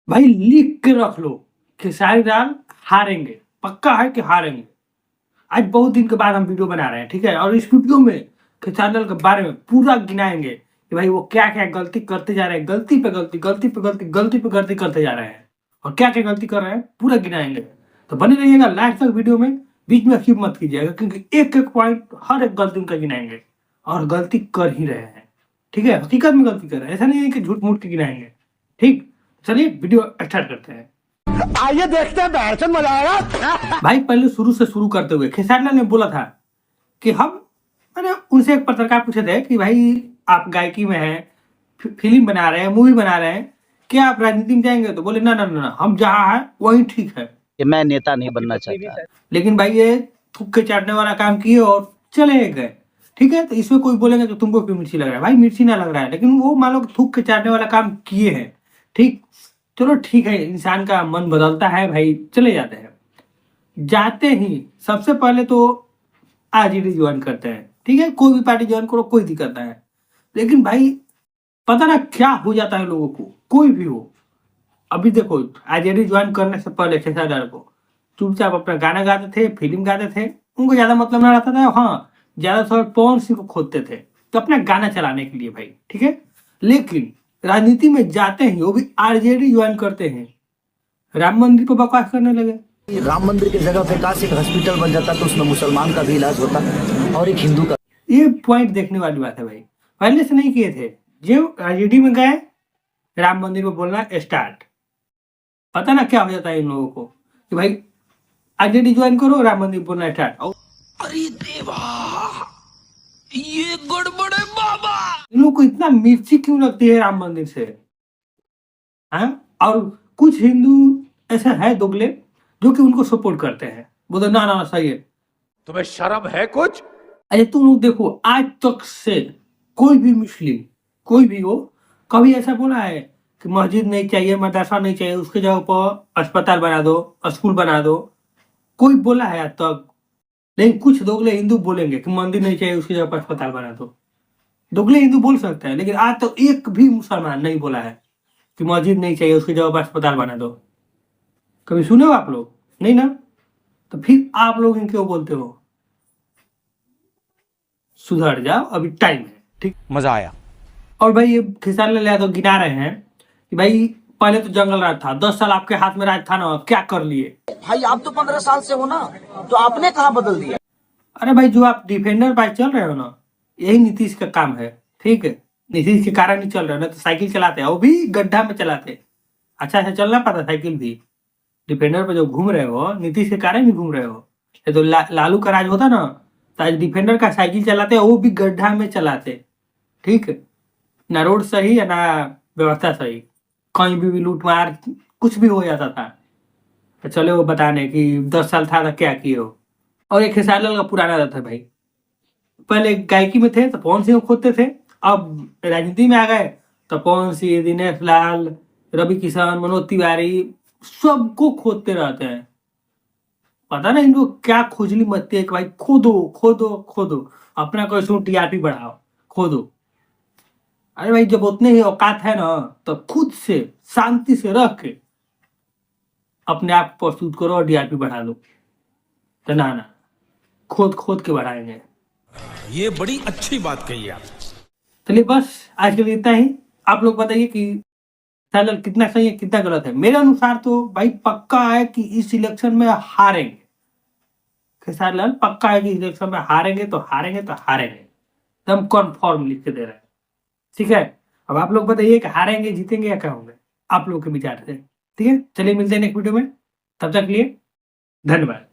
भाई लिख के रख लो, खेसारी लाल हारेंगे, पक्का है कि हारेंगे। आज बहुत दिन के बाद हम वीडियो बना रहे हैं, ठीक है, और इस वीडियो में खेसारी लाल के बारे में पूरा गिनाएंगे कि भाई वो क्या क्या गलती करते जा रहे हैं, गलती पे गलती, गलती पे गलती, गलती पे गलती करते जा रहे हैं, और क्या क्या गलती कर रहे हैं पूरा गिनाएंगे। तो बने रहिएगा लास्ट तक वीडियो में, बीच में स्किप मत कीजिएगा, क्योंकि एक एक पॉइंट हर एक गलती उनका गिनाएंगे, और गलती कर ही रहे हैं, ठीक है, हकीकत में गलती कर रहे हैं, ऐसा नहीं है कि झूठ मूठ के गिनाएंगे। ठीक, चलिए वीडियो स्टार्ट करते हैं। आइए देखते हैं, बैठन मजा आएगा। भाई पहले शुरू से शुरू करते हुए खेसारी लाल ने बोला था कि मैंने उनसे एक पत्रकार पूछे थे कि भाई आप गायकी में हैं, फिल्म बना रहे हैं, मूवी बना रहे हैं, क्या आप राजनीति में जाएंगे? तो बोले ना ना ना, हम जहाँ हैं वही ठीक है, कि मैं नेता नहीं बनना चाहता। लेकिन भाई ये थूक के चाटने वाला काम किए और चले गए, ठीक है। तो इसमें कोई बोलेगा कि तुमको क्यों मिर्ची लग रहा है, भाई मिर्ची ना लग रहा है, लेकिन वो मान लो थूक के चाटने वाला काम किए हैं, ठीक। चलो ठीक है, इंसान का मन बदलता है भाई, चले जाते हैं। जाते ही सबसे पहले तो आरजेडी ज्वाइन करते हैं, ठीक है, कोई भी पार्टी ज्वाइन करो, कोई दिक्कत नहीं है, लेकिन भाई पता ना क्या हो जाता है लोगों को, कोई भी हो। अभी देखो आरजेडी ज्वाइन करने से पहले खेसारी लाल को चुपचाप अपना गाना गाते थे, फिल्म गाते थे, उनको ज्यादा मतलब ना रहता था। हाँ, ज्यादातर पवन सिंह को खोदते थे तो अपना गाना चलाने के लिए भाई, ठीक है। लेकिन राजनीति में जाते ही वो भी आरजेडी ज्वाइन करते हैं, राम मंदिर पर बकवास करने लगे। राम मंदिर की जगह पे काश एक हॉस्पिटल बन जाता तो उसमें मुसलमान का भी इलाज होता और एक हिंदू का। ये पॉइंट देखने वाली बात है भाई, पहले से नहीं किए थे, जो आरजेडी में गए राम मंदिर में बोलना स्टार्ट। पता ना क्या हो जाता है इन लोगों को कि भाई आरजेडी ज्वाइन करो, राम मंदिर बोलना स्टार्ट। अरे देवा, ये गड़बड़ है बाबा। इन लोगों को इतना मिर्ची क्यों लगती है राम मंदिर से? हाँ, और कुछ हिंदू ऐसा है दोगले जो कि उनको सपोर्ट करते हैं, बोलते ना ना सही है। तुम्हें शर्म है कुछ? अरे तुम लोग देखो, आज तक से कोई भी मुस्लिम, कोई भी हो, कभी ऐसा बोला है कि मस्जिद नहीं चाहिए, मदरसा नहीं चाहिए, उसके जगह पर अस्पताल बना दो, स्कूल बना दो? कोई बोला है आज तक? लेकिन कुछ दोगले हिंदू बोलेंगे कि मंदिर नहीं चाहिए, उसकी जगह पर अस्पताल बना दो। दोगले हिंदू बोल सकते हैं, लेकिन आज तक एक भी मुसलमान नहीं बोला है कि मस्जिद नहीं चाहिए, उसकी जगह पर अस्पताल बना दो। कभी सुने हो आप लोग? नहीं ना। तो फिर आप लोग इन क्यों बोलते हो? सुधर जाओ, अभी टाइम है, ठीक। मजा आया। और भाई ये खेसारी लाल यादव गिना रहे हैं कि भाई पहले तो जंगल राज था, 10 साल आपके हाथ में राज था ना, क्या कर लिए? भाई आप तो 15 साल से हो ना, तो आपने कहाँ बदल दिया? अरे भाई जो आप डिफेंडर बाइक चल रहे हो ना, यही नीतीश का काम है, ठीक है। नीतीश के कारण ही चल रहे हो ना, तो साइकिल चलाते हैं, वो भी गड्ढा में चलाते। अच्छा अच्छा चलना पता साइकिल भी। डिफेंडर पे जो घूम रहे हो, नीतीश के कारण ही घूम रहे हो। ये तो लालू का राज होता ना, तो आज डिफेंडर का साइकिल चलाते, वो भी गड्ढा में चलाते, ठीक है। ना रोड सही है ना व्यवस्था सही, कहीं भी लूट मार कुछ भी हो जाता था। तो चले वो बताने कि 10 साल था क्या किए हो। और एक खेसारी लाल का पुराना रहता है भाई, पहले गायकी में थे तो पवन सिंह को खोदते थे, अब राजनीति में आ गए तो पवन सिंह, दिनेश लाल, रवि किशन, मनोज तिवारी, सबको खोदते रहते हैं। पता ना इनको क्या खोजली मचती है कि भाई खोदो खोदो खोदो, अपना कोई टीआरपी बढ़ाओ, खोदो। अरे भाई जब उतने ही औकात है ना, तो खुद से शांति से रह के अपने आप को प्रस्तुत करो और डीआरपी बढ़ा लो। तो ना ना, खोद खोद के बढ़ाएंगे। ये बड़ी अच्छी बात कही आप। चलिए बस आज के लिए इतना ही। आप लोग बताइए कि खेसारी कितना सही है कितना गलत है। मेरे अनुसार तो भाई पक्का है कि इस इलेक्शन में हारेंगे, खेसारी लाल पक्का है कि इस इलेक्शन में हारेंगे तो हारेंगे तो हारेंगे, एकदम कन्फर्म लिख के दे रहे हैं, ठीक है। अब आप लोग बताइए कि हारेंगे जीतेंगे या क्या होंगे, आप लोग के विचार से, ठीक है। चलिए मिलते हैं नेक्स्ट वीडियो में, तब तक के लिए धन्यवाद।